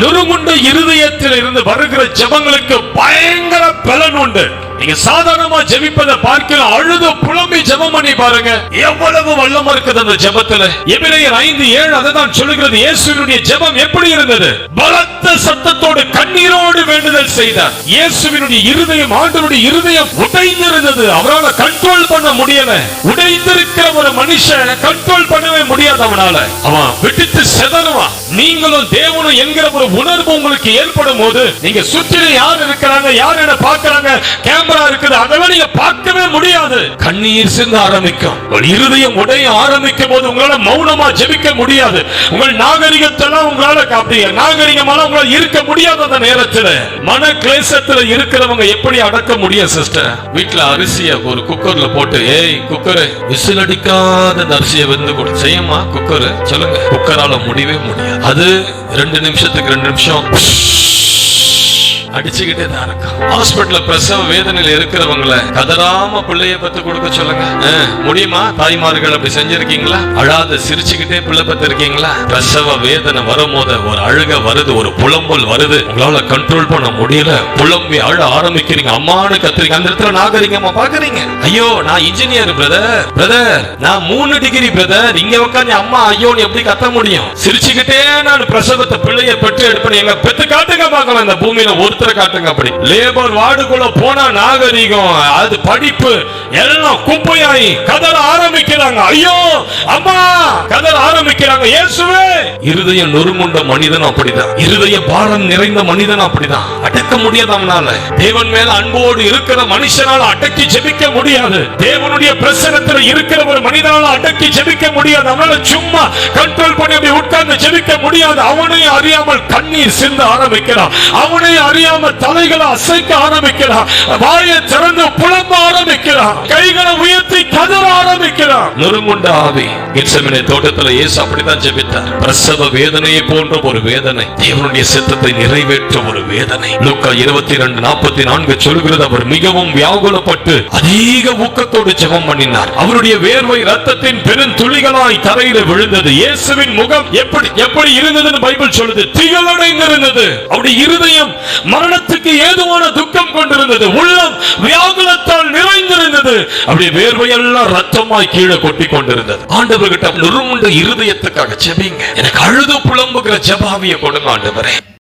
நுறுங்குண்ட இருதயத்தில் இருந்து வருகிற ஜெபங்களுக்கு பயங்கர பலன் உண்டு. நீங்க சாதாரணமா ஜெபிப்பதை பார்க்கிற அழுது புலம்பி ஜெபம் பண்ணி பாருங்க, எவ்வளவு வல்லமை இருக்குது அந்த ஜெபத்துல. எபிரேயர் 5:7 அதுதான் சொல்லுகிறது. இயேசுவினுடைய ஜெபம் எப்படி இருந்தது? பலத்த சத்தத்தோடு கண்ணீரோடு வேண்டுதல் செய்தார். இயேசுவினுடைய இருதயம், ஆண்டவருடைய இருதயம் உடைந்திருந்தது. அவரால் கண்ட்ரோல் பண்ண முடியல. உடைந்திருக்கிற ஒரு மனுஷன் கண்ட்ரோல் பண்ணவே முடியாது. அவனால அவன் விட்டுட்டு செதறுவான். நீங்களும் தேவனும் என்கிற ஒரு உணர்வு உங்களுக்கு ஏற்படும் போது, நீங்க சுற்றிலும் யார் இருக்கிறாங்க, யார் என்ன பார்க்கறாங்க, கேமரா இருக்குது, அதெல்லாம் நீங்க பார்க்கவே முடியாது. கண்ணீர் சிந்த ஆரம்பிக்கும். இருதயம் உடைய ஆரம்பிக்கும் போது உங்களால மௌனமா ஜெபிக்க முடியாது. உங்கள் நாகரிகத்தெல்லாம் உங்களால அப்படியே நாகரிகமான உங்களால இருக்க முடியாது. அந்த நேரத்தில் மன கிளேசத்துல இருக்கிறவங்க எப்படி அடக்க முடியும் சிஸ்டர்? வீட்டுல அரிசியை ஒரு குக்கர்ல போட்டு, ஏய் குக்கர் விசில் அடிக்காத அரிசியை வந்து கூட செய்யமா குக்கர் சொல்லுங்க. குக்கரால முடியவே முடியாது. அது 2 நிமிஷத்துக்கு 2 நிமிஷம் அடிச்சுக்கிட்டே தான் இருக்கும். ஹாஸ்பிடல்ல பிரசவ வேதனையில் இருக்கிறவங்களை கதறாம பிள்ளைய பத்து கொடுக்க சொல்லுங்க. முடியுமா? தாய்மார்கள் அப்படி செஞ்சிருக்கீங்களா? அழாத சிரிச்சுக்கிட்டே பிள்ளை பத்து இருக்கீங்களா? பிரசவ வேதனை வரும்போது ஒரு அழுக வருது, ஒரு புலம்பல் வருது, உங்களால கண்ட்ரோல் பண்ண முடியல, புலம்பி அழ ஆரம்பிக்கிறீங்க, அம்மானு கத்துறீங்க. அந்த இடத்துல நாகரிகமா பாக்குறீங்க. ஐயோ நான் இன்ஜினியர் பிரதர், நான் 3 டிகிரி பிரதர், இங்க உட்காந்து அம்மா ஐயோன்னு எப்படி கத்த முடியும்? சிரிச்சுக்கிட்டே நான் பிரசவத்தை பிள்ளைய பெற்று எடுப்பேன். எங்க பெத்து காட்டுங்க பார்க்கலாம் இந்த பூமியில ஒருத்தர் காட்டுங்க. அப்படி லேபர் வார்டுக்குள்ள போனா நாகரிகம், அது படிப்பு எல்லாம் குப்பையாயி கதற ஆரம்பிக்கிறாங்க. ஐயோ அம்மா கதற ஆரம்பிக்கிறாங்க. இயேசுவே, இருதயம் நொறுங்குண்ட மனிதன் அப்படிதான். இருதய பாரம் நிறைந்த மனிதன் அப்படிதான். அடக்க முடியாது அவனால. தேவன் மேல அன்போடு இருக்கிற மனுஷனால அடக்கி ஜெபிக்க முடியாது. தேவனுடைய பிரசன்னத்தில் இருக்கிற ஒரு மனிதனால அடக்கி ஜெபிக்க முடியாது. அவனால சும்மா கண்ட்ரோல் பண்ணி அப்படி உட்கார்ந்து ஜெபிக்க முடியாது. அவனை அறியாமல் கண்ணீர் சிந்த ஆரம்பிக்கிறான். அவனை அறியாமல் தலைகளை அசைக்க ஆரம்பிக்கிறான். வாயை திறந்து புலம்ப ஆரம்பிக்கிறான். கைகளை உயர்த்தி கதற ஆரம்பிக்கிறான். நொறுங்குண்ட ஆவி. கெத்செமனே தோட்டத்தில் இயேசு அப்படித்தான் ஜெபித்தார். பிரசவ வேதனையை போன்ற ஒரு வேதனை, தேவனுடைய சித்தத்தை நிறைவேற்ற ஒரு வேதனை. லூக்கா 22:44 சொல்கிறது, அவர் மிகவும் வியாகுலப்பட்டு அதிக ஊக்கத்தோடு ஜெபம் பண்ணினார். அவருடைய வேர்வை ரத்தத்தின் பெருந்துளிகளாய் தரையில விழுந்தது. இயேசுவின் முகம் எப்படி இருந்ததுன்னு பைபிள் சொல்லுது, திகழடைந்திருந்தது. அவருடைய இருதயம் மரணத்துக்கு ஏதுவான துக்கம் கொண்டிருந்தது. உள்ளம் வியாகுலத்தால் நிறைந்திருந்தது. அப்படியே வேர்வையெல்லாம் ரத்தமாய் கீழே கொட்டி கொண்டிருந்தது. ஆண்டவர்கிட்ட நொறுங்குண்ட இருதயத்துக்காக ஜெபிங்க. எனக்கு அழுது புலம்புகிற ஜெபாவியை கொடுங்க ஆண்டவரே.